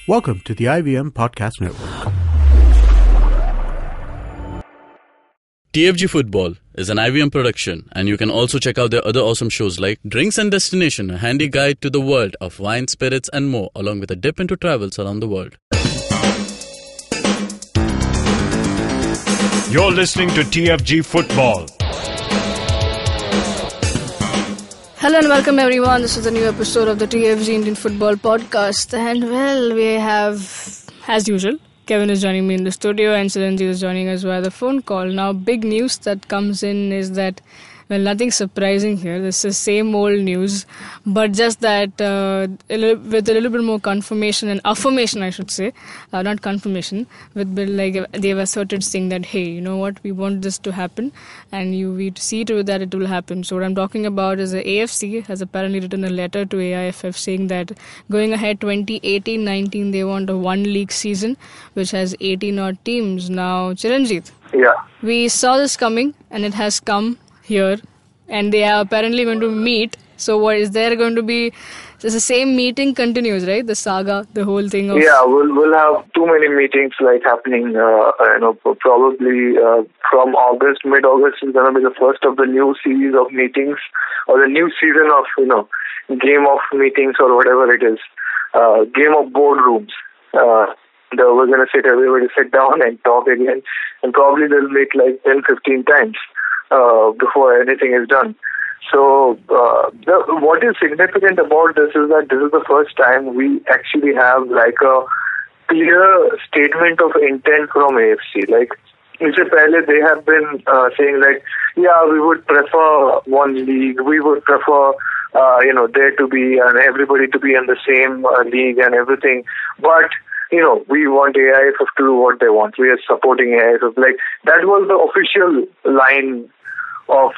Welcome to the IVM Podcast Network. TFG Football is an IVM production, and you can also check out their other awesome shows like Drinks and Destination, a handy guide to the world of wine, spirits and more, along with a dip into travels around the world. You're listening to TFG Football. Hello and welcome everyone. This is a new episode of the TFG Indian Football Podcast. And well, we have, as usual, Kevin is joining me in the studio and Chiranjeev is joining us via the phone call. Now, big news that comes in is that, well, nothing surprising here. This is same old news, but just that with a little bit more confirmation and affirmation, I should say, not confirmation. With like they've asserted saying that, hey, you know what, we want this to happen, and we see to it that it will happen. So what I'm talking about is the AFC has apparently written a letter to AIFF saying that going ahead 2018-19, they want a one league season which has 18 odd teams. Now, Chiranjeev, we saw this coming, and it has come here, and they are apparently going to meet. So what is there going to be? Just the same meeting continues, right? The saga, the whole thing of... Yeah, we'll have too many meetings like happening, probably from August, mid-August is going to be the first of the new series of meetings, or the new season of, game of meetings or whatever it is, game of boardrooms. We're going to everybody sit down and talk again, and probably they'll meet like 10-15 times before anything is done. So what is significant about this is that this is the first time we actually have like a clear statement of intent from AFC. Like, they have been saying like, yeah, we would prefer one league, we would prefer there to be and everybody to be in the same league and everything, but we want AIFF to do what they want. We are supporting AIFF. Like, that was the official line of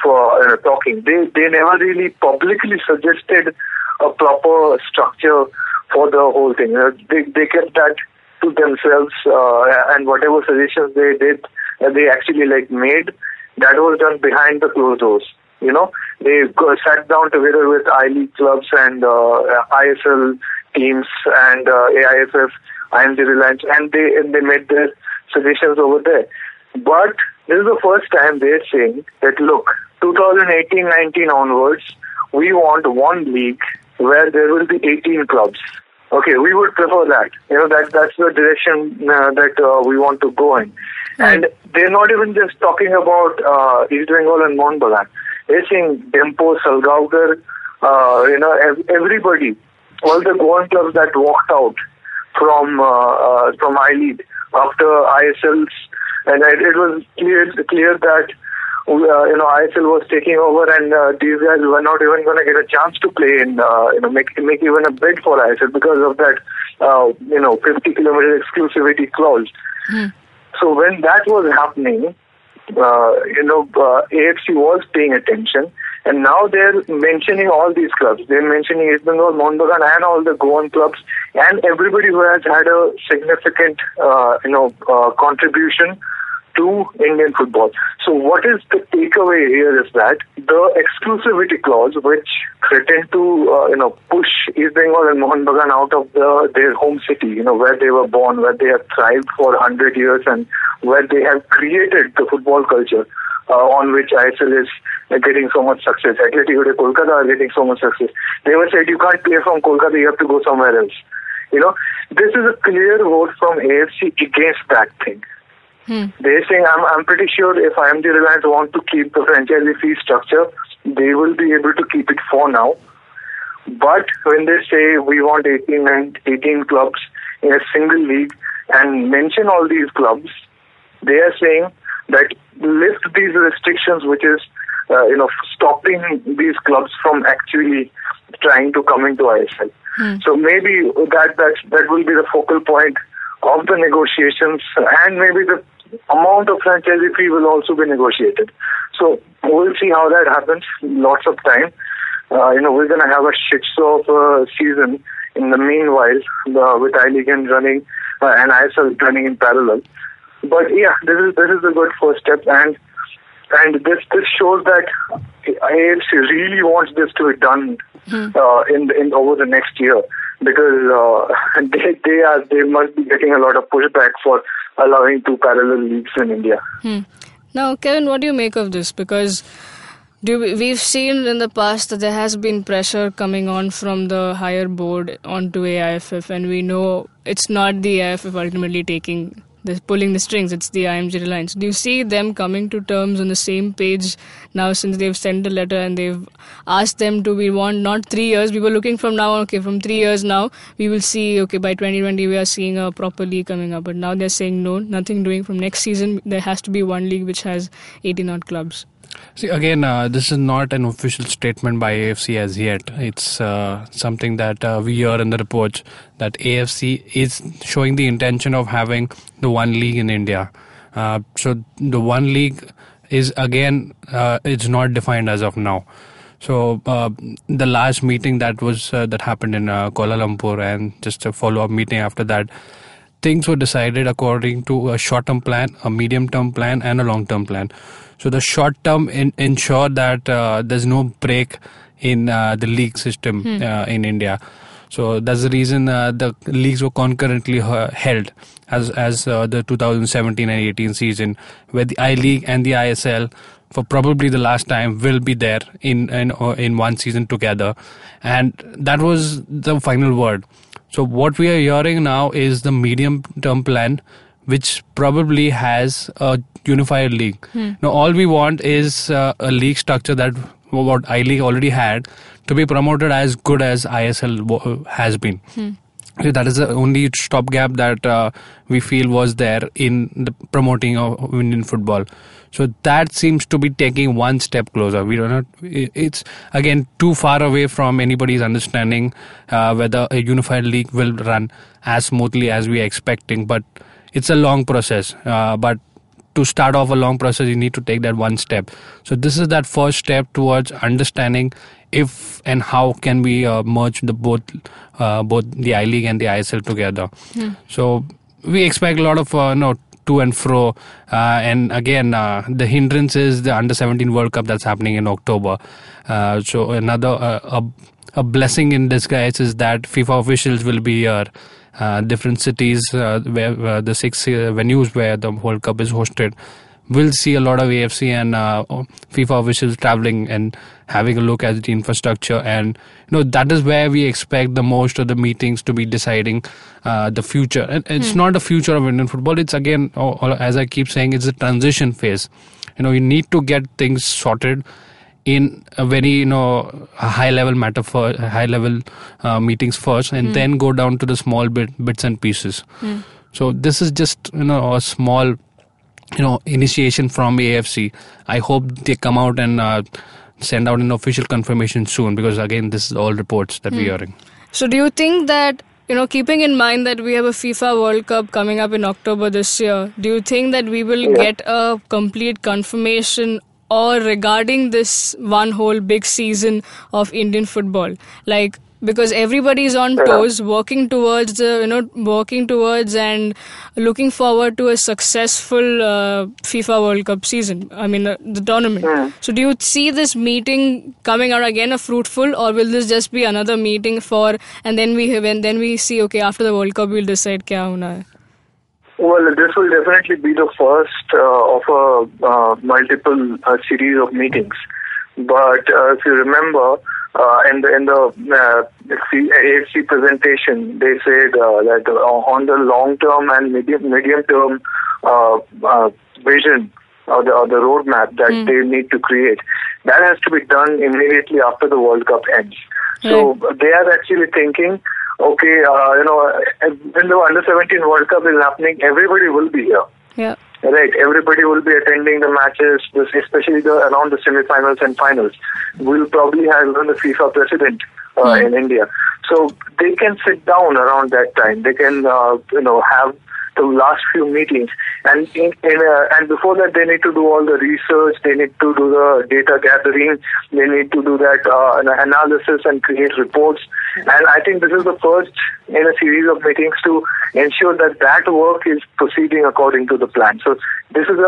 talking. They never really publicly suggested a proper structure for the whole thing. They kept that to themselves, and whatever suggestions they did, they actually made, that was done behind the closed doors. They sat down together with I-League clubs and ISL teams and AIFF, IMG Reliance, and they made their suggestions over there. But this is the first time they're saying that, look, 2018-19 onwards, we want one league where there will be 18 clubs. Okay, we would prefer that. That's the direction that we want to go in. And they're not even just talking about East Bengal and Mohun Bagan. They're saying Dempo, Salgaonkar, everybody, all the Goan clubs that walked out from I-League after ISL's, and it was clear that ISL was taking over, and these guys were not even going to get a chance to play in make even a bid for ISL because of that 50-kilometer exclusivity clause. So when that was happening, AFC was paying attention, and now they're mentioning all these clubs. They're mentioning East Bengal, Mohun Bagan, and all the Goan clubs, and everybody who has had a significant, contribution to Indian football. So what is the takeaway here is that the exclusivity clause, which threatened to, push East Bengal and Mohun Bagan out of their home city, where they were born, where they have thrived for 100 years, and where they have created the football culture on which ISL is getting so much success. Atletico de Kolkata are getting so much success. They were said, you can't play from Kolkata, you have to go somewhere else. This is a clear vote from AFC against that thing. They're saying, I'm pretty sure if IMG Reliance want to keep the franchisee fee structure, they will be able to keep it for now. But when they say we want 18 clubs in a single league and mention all these clubs, they are saying that lift these restrictions, which is stopping these clubs from actually trying to come into ISL. So maybe that will be the focal point of the negotiations, and maybe the amount of franchisee fee will also be negotiated. So we'll see how that happens. Lots of time. We're going to have a shit show of a season in the meanwhile, with I-League running and ISL running in parallel. But yeah, this is a good first step, and this shows that AFC really wants this to be done in over the next year. because they must be getting a lot of pushback for allowing 2 parallel leagues in India. Now, Kevin, what do you make of this? Because we've seen in the past that there has been pressure coming on from the higher board onto AIFF, and we know it's not the AIFF ultimately pulling the strings, it's the IMG Reliance. Do you see them coming to terms on the same page now, since they've sent a letter and they've asked them to, we want not 3 years, we were looking from now on, from 3 years now, we will see, by 2020 we are seeing a proper league coming up. But now they're saying no, nothing doing from next season. There has to be one league which has 18 odd clubs. See, again, this is not an official statement by AFC as yet. It's something that we hear in the reports that AFC is showing the intention of having the one league in India. So the one league is, again, it's not defined as of now. So the last meeting that happened in Kuala Lumpur, and just a follow-up meeting after that, things were decided according to a short-term plan, a medium-term plan, and a long-term plan. So the short-term ensure that there's no break in the league system in India. So that's the reason the leagues were concurrently held as the 2017 and 18 season, where the I-League and the ISL for probably the last time will be there in one season together, and that was the final word. So what we are hearing now is the medium-term plan, which probably has a unified league. Now, all we want is a league structure that what I-League already had to be promoted as good as ISL has been. So that is the only stopgap that we feel was there in the promoting of Indian football. So that seems to be taking one step closer. We don't know. It's again too far away from anybody's understanding whether a unified league will run as smoothly as we are expecting. But it's a long process. But to start off a long process, you need to take that one step. So this is that first step towards understanding if and how can we merge both the I-League and the ISL together. So we expect a lot of to and fro, and again the hindrance is the Under-17 World Cup that's happening in October. So another a blessing in disguise is that FIFA officials will be here. Different cities where the 6 venues where the World Cup is hosted will see a lot of AFC and FIFA officials traveling and having a look at the infrastructure, and that is where we expect the most of the meetings to be deciding the future. And it's not the future of Indian football. It's again, as I keep saying, it's a transition phase. You need to get things sorted in a very high level matter for high level meetings first, and then go down to the small bits and pieces. So this is just a small initiation from AFC. I hope they come out and send out an official confirmation soon, because again this is all reports that we're hearing. So do you think that keeping in mind that we have a FIFA World Cup coming up in October this year, do you think that we will get a complete confirmation or regarding this one whole big season of Indian football? Because everybody is on toes, working towards and looking forward to a successful FIFA World Cup season. I mean, the tournament. So, do you see this meeting coming out again a fruitful, or will this just be another meeting and then we see after the World Cup we'll decide kya hona hai? Well, this will definitely be the first of a multiple series of meetings. But if you remember, in the AFC presentation, they said that on the long-term and medium-term vision or the roadmap that they need to create, that has to be done immediately after the World Cup ends. So they are actually thinking, okay, when the Under-17 World Cup is happening, everybody will be here. Yeah. Right, everybody will be attending the matches, especially around the semi-finals and finals. We'll probably have even the FIFA president in India. So they can sit down around that time. They can, have the last few meetings. And and before that, they need to do all the research. They need to do the data gathering. They need to do that analysis and create reports. And I think this is the first in a series of meetings to ensure that work is proceeding according to the plan. So this is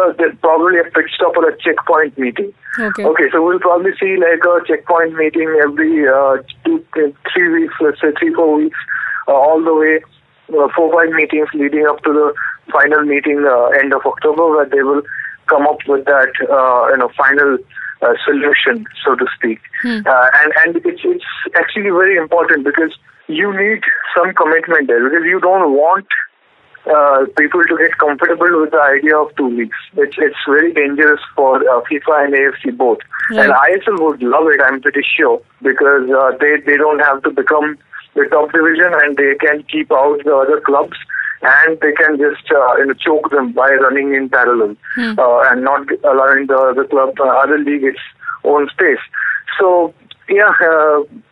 probably a pit stop or a checkpoint meeting. Okay, so we'll probably see a checkpoint meeting every 2-3 weeks, let's say 3-4 weeks, all the way 4-5 meetings leading up to the final meeting end of October, where they will come up with that final solution, so to speak. And it's actually very important, because you need some commitment there, because you don't want people to get comfortable with the idea of 2 leagues. It's very dangerous for FIFA and AFC both. Right. And ISL would love it, I'm pretty sure, because they don't have to become the top division, and they can keep out the other clubs, and they can just choke them by running in parallel and not allowing the other club, other league, its own space. So yeah,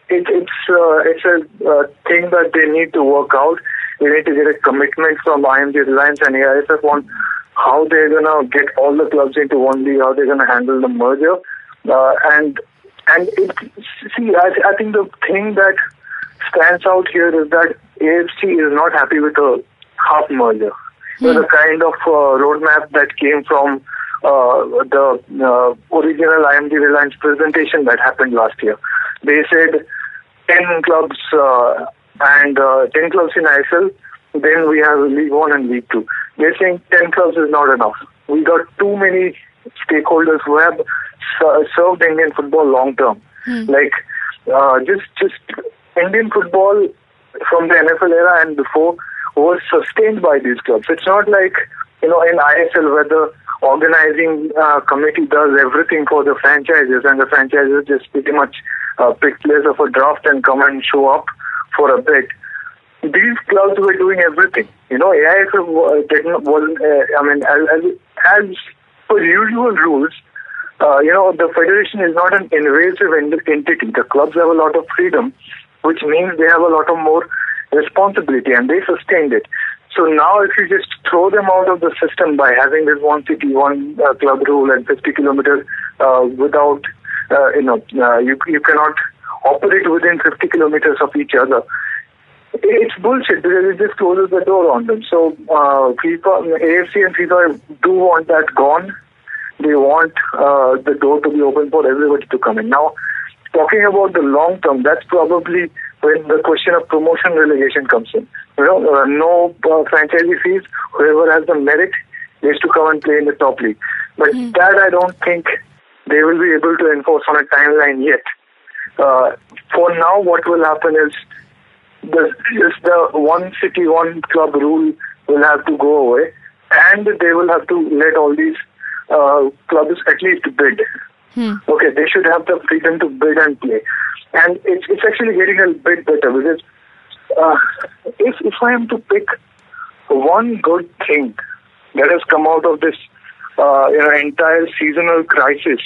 it's a thing that they need to work out. They need to get a commitment from IMG Reliance and AIFF on how they're gonna get all the clubs into one league, how they're gonna handle the merger, I think the thing that stands out here is that AFC is not happy with a half merger. The kind of roadmap that came from the original IMG Reliance presentation that happened last year. They said 10 clubs and 10 clubs in ISL, then we have League 1 and League 2. They're saying 10 clubs is not enough. We got too many stakeholders who have served Indian football long term. Like just Indian football from the NFL era and before was sustained by these clubs. It's not like in ISL where the organizing committee does everything for the franchises, and the franchises just pretty much pick players of a draft and come and show up for a bit. These clubs were doing everything. AIFF as per usual rules, the federation is not an invasive entity. The clubs have a lot of freedom, which means they have a lot of more responsibility, and they sustained it. So now if you just throw them out of the system by having this one city, one club rule and 50 kilometers without, you cannot operate within 50 kilometers of each other. It's bullshit, because it just closes the door on them. So FIFA, AFC and FIFA do want that gone. They want the door to be open for everybody to come in. Now, talking about the long term, that's probably when the question of promotion relegation comes in. No franchisee fees. Whoever has the merit is to come and play in the top league. But that I don't think they will be able to enforce on a timeline yet. For now, what will happen is the one city, one club rule will have to go away, and they will have to let all these clubs at least bid. Okay, they should have the freedom to bid and play. And it's actually getting a bit better, because if I am to pick one good thing that has come out of this entire seasonal crisis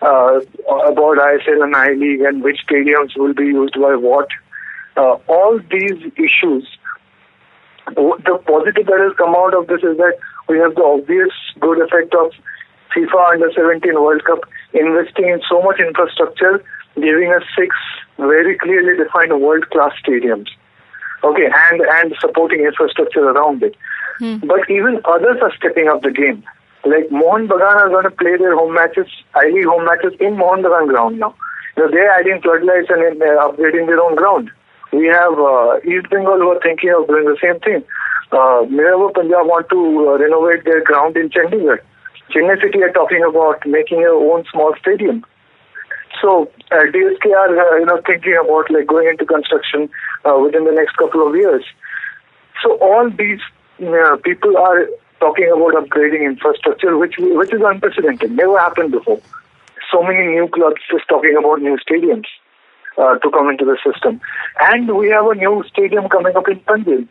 about ISL and I-League and which stadiums will be used by what, all these issues, the positive that has come out of this is that we have the obvious good effect of FIFA Under-17 World Cup investing in so much infrastructure, giving us 6 very clearly defined world-class stadiums. Okay, and supporting infrastructure around it. But even others are stepping up the game. Like Mohun Bagan are going to play their home matches, I-League home matches in Mohun Bagan ground now. They're adding floodlights and they're upgrading their own ground. We have East Bengal who are thinking of doing the same thing. Mirabur Punjab want to renovate their ground in Chandigarh. Chennai City are talking about making their own small stadium. So DSK are thinking about going into construction within the next couple of years. So all these people are talking about upgrading infrastructure, which is unprecedented, never happened before. So many new clubs just talking about new stadiums to come into the system. And we have a new stadium coming up in Panjim.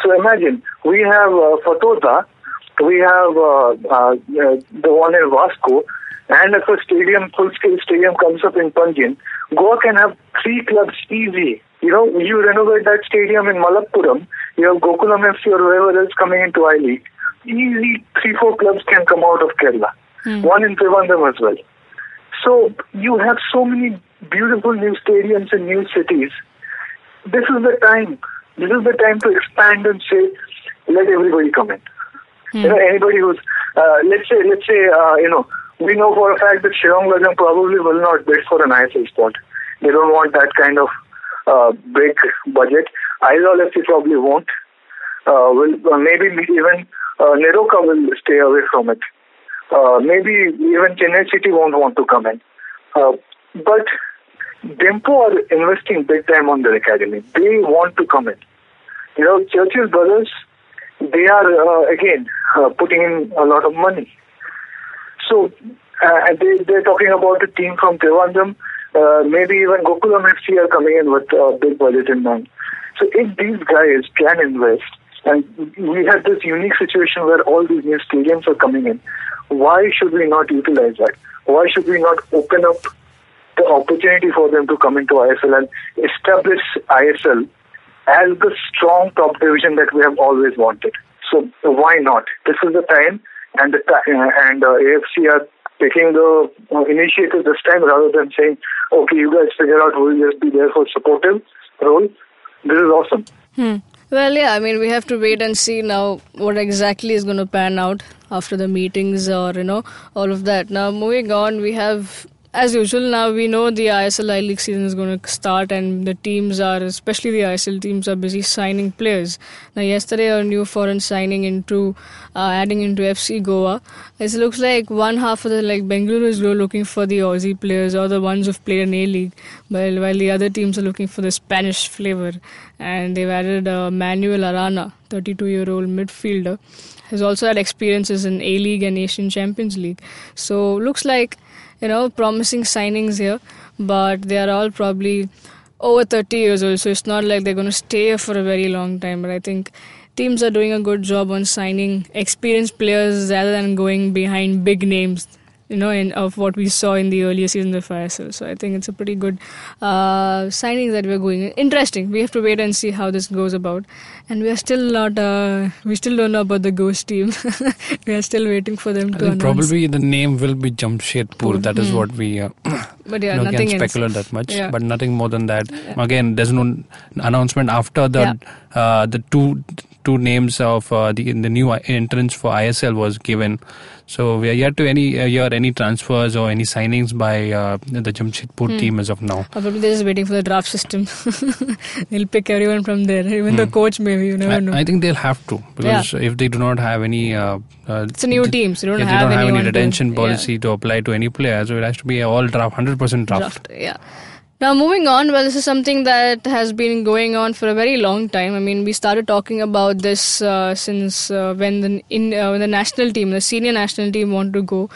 So imagine, we have Fatota, we have the one in Vasco, and if a full-scale stadium comes up in Panjim, Goa can have 3 clubs easy. You renovate that stadium in Malappuram, you have Gokulam FC or whoever else coming into I-League. Easy 3-4 clubs can come out of Kerala. One in Trivandrum as well. So you have so many beautiful new stadiums in new cities. This is the time. This is the time to expand and say, let everybody come in. Anybody who's, let's say, we know for a fact that Shillong Lajang probably will not bid for an ISL spot. They don't want that kind of big budget. Aizawl FC probably won't. Maybe even Neroka will stay away from it. Maybe even Chennai City won't want to come in. But Dempo are investing big time on their academy. They want to come in. Churchill Brothers, they are again putting in a lot of money. So they're talking about a team from Trivandrum. Maybe even Gokulam FC are coming in with a big budget in mind. So if these guys can invest, and we have this unique situation where all these new stadiums are coming in, why should we not utilize that? Why should we not open up the opportunity for them to come into ISL and establish ISL as the strong top division that we have always wanted? So why not? This is the time, and AFC are taking the initiative this time rather than saying, okay, you guys figure out who will just be there for supportive role. This is awesome. Well, yeah, I mean, we have to wait and see now what exactly is going to pan out after the meetings or, all of that. Now, moving on, we have, as usual, now we know the ISL I-League season is going to start and the teams are, especially the ISL teams, are busy signing players. Now, yesterday, a new foreign signing adding into FC Goa. It looks like one half of Bengaluru is looking for the Aussie players or the ones who've played in A-League, while the other teams are looking for the Spanish flavor. And they've added Manuel Arana, 32-year-old midfielder, has also had experiences in A-League and Asian Champions League. So, looks like promising signings here, but they are all probably over 30 years old, so it's not like they're going to stay here for a very long time. But I think teams are doing a good job on signing experienced players rather than going behind big names, of what we saw in the earlier seasons of ISL. So I think it's a pretty good signing that we're going. Interesting. We have to wait and see how this goes about. And we are still not, we still don't know about the Ghost team. We are still waiting for them to announce. Probably the name will be Jamshedpur. That is what we but yeah, nothing can speculate that much. Yeah. But nothing more than that. Yeah. Again, there's no announcement after the two names of the new entrants for ISL was given. So we are yet to hear any transfers or any signings by the Jamshedpur team as of now. Probably they're just waiting for the draft system. They'll pick everyone from there. Even the coach maybe, you never know. I think they'll have to, because if they do not have any... it's a new team, so they don't have any retention policy to apply to any player. So it has to be all draft, 100% draft. Yeah. Now, moving on, well, this is something that has been going on for a very long time. I mean, we started talking about this since when the national team, the senior national team, wanted to go.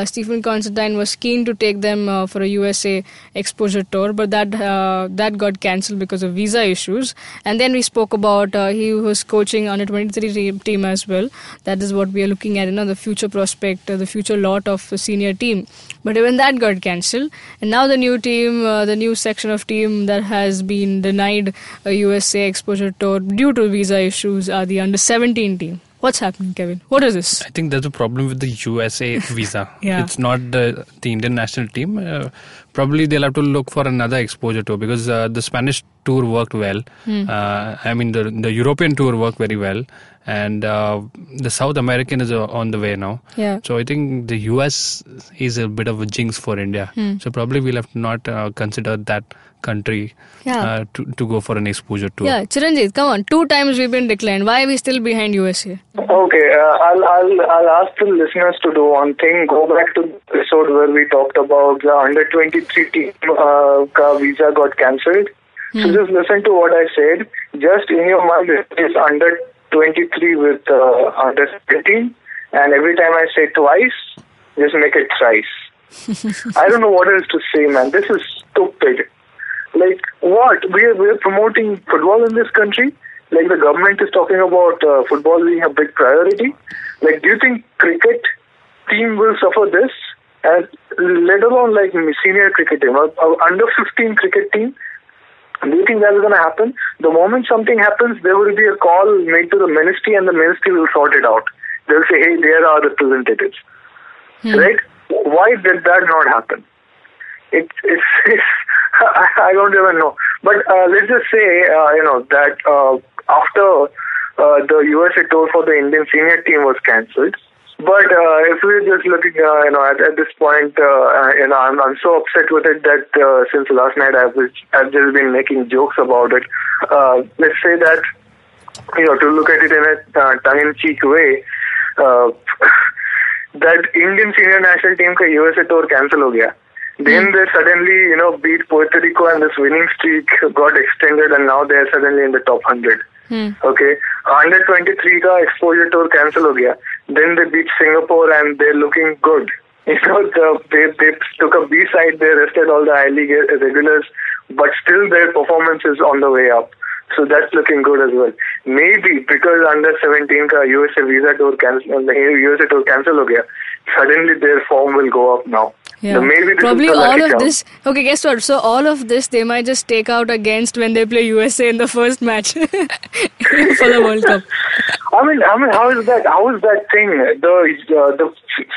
Stephen Constantine was keen to take them for a USA exposure tour, but that got cancelled because of visa issues. And then we spoke about he was coaching under 23 team as well. That is what we are looking at, the future prospect, the future lot of the senior team. But even that got cancelled. And now the new team, the new section of team that has been denied a USA exposure tour due to visa issues are the under-17 team. What's happening, Kevin? What is this? I think there's a problem with the USA visa. It's not the Indian national team. Probably they'll have to look for another exposure tour, because the Spanish tour worked well. I mean, the European tour worked very well. And the South American is on the way now. Yeah. So I think the US is a bit of a jinx for India. So probably we'll have to not consider that country to go for an exposure tour. Yeah, Chiranjit, come on. 2 times we've been declined. Why are we still behind USA? Okay, I'll ask the listeners to do one thing. Go back to the episode where we talked about the under-23 team visa got cancelled. So just listen to what I said. Just in your mind, it is under-23 with under-17. And every time I say twice, just make it thrice. I don't know what else to say, man. This is stupid. Like, what? We're promoting football in this country? Like, the government is talking about football being a big priority? Like, do you think cricket team will suffer this? And let alone, like, senior cricket team, under-15 cricket team? Do you think that is going to happen? The moment something happens, there will be a call made to the ministry, and the ministry will sort it out. They'll say, hey, there are representatives. Right? Why did that not happen? It's I don't even know. But let's just say, that after the USA tour for the Indian senior team was cancelled. But if we're just looking, at this point, I'm so upset with it that since last night I've just been making jokes about it. let's say that, to look at it in a tongue-in-cheek way, that Indian senior national team का USA tour cancel हो गया. Then they suddenly, beat Puerto Rico and this winning streak got extended and now they are suddenly in the top 100. Okay. Under 23 का exposure tour cancel हो गया. Then they beat Singapore and they're looking good. They took a B side, they rested all the I-League regulars, but still their performance is on the way up. So that's looking good as well. Maybe because under 17 का USA visa tour cancel हो गया, suddenly their form will go up now. Yeah. So maybe this probably is the all lucky of charm. this. Okay, guess what? So all of this they might just take out against when they play USA in the first match for the World Cup. I mean, how is that? How is that thing? The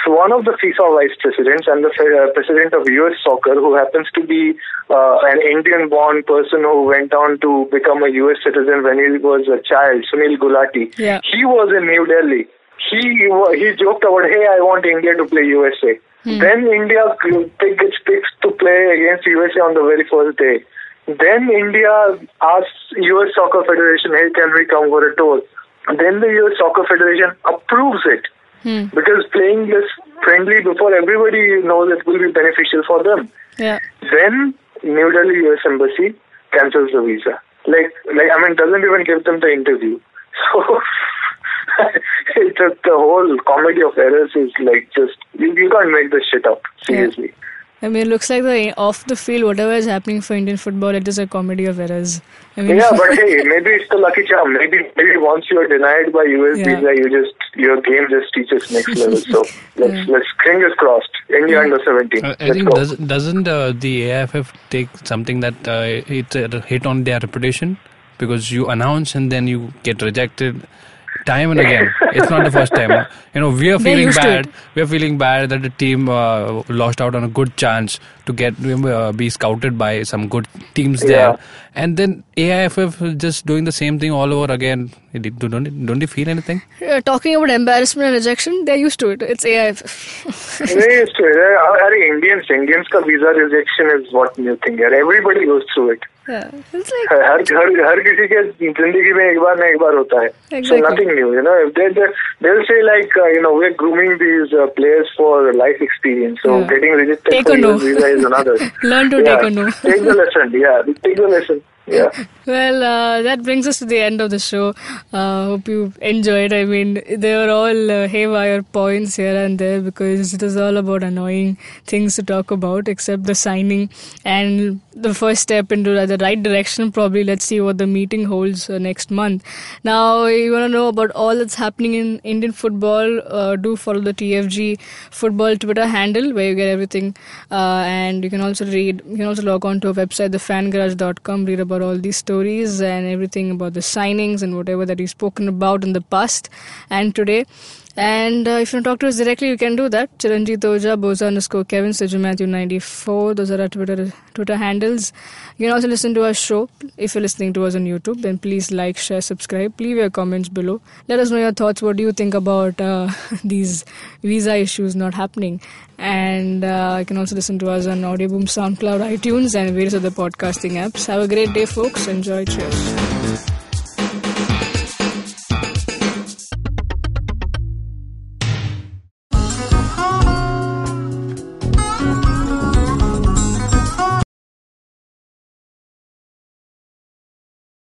one of the FIFA vice presidents and the president of US Soccer, who happens to be an Indian-born person who went on to become a US citizen when he was a child, Sunil Gulati. Yeah. He was in New Delhi. He joked about, hey, I want India to play USA. Then India gets picked to play against USA on the very first day. Then India asks US Soccer Federation, hey, can we come for a tour? Then the US Soccer Federation approves it. Because playing this friendly before everybody knows it will be beneficial for them. Yeah. Then New Delhi US Embassy cancels the visa. Doesn't even give them the interview. So the whole comedy of errors is you can't make this shit up, seriously. Yeah. I mean, it looks like off the field, whatever is happening for Indian football, it is a comedy of errors. I mean, yeah, but hey, maybe it's the lucky charm. Maybe once you are denied by US visa, your game just reaches next level. So let's fingers crossed. India under 17. I think doesn't the AIFF take something that it's a hit on their reputation, because you announce and then you get rejected time and again. It's not the first time. We are feeling bad. We are feeling bad that the team lost out on a good chance to get be scouted by some good teams there, and then AIFF is just doing the same thing all over again. Don't you feel anything? Talking about embarrassment and rejection, they're used to it. It's AIFF. They're used to it. Indians ka visa rejection is what new thing. Everybody goes through it. Yeah, it's like हर किसी के जिंदगी में एक बार ना एक बार होता है. Exactly. So nothing new, they'll say we're grooming these players for life experience. So getting rejected take for a no. visa is another. Learn to take a no. Take the lesson. Yeah, take the lesson. Yeah. Well, that brings us to the end of the show. Hope you enjoyed. I mean, they were all haywire points here and there because it was all about annoying things to talk about, except the signing and the first step into the right direction. Probably, let's see what the meeting holds next month. Now, you want to know about all that's happening in Indian football, do follow the TFG football Twitter handle where you get everything. And you can also log on to our website, thefangarage.com, read about all these stories and everything about the signings and whatever that we've spoken about in the past and today. And if you want to talk to us directly, you can do that. Chiranjit Oja, Boza _Kevin, Siju Matthew 94. Those are our Twitter handles. You can also listen to our show. If you're listening to us on YouTube, then please like, share, subscribe. Leave your comments below. Let us know your thoughts. What do you think about these visa issues not happening? And you can also listen to us on Audioboom, SoundCloud, iTunes, and various other podcasting apps. Have a great day, folks. Enjoy. Cheers.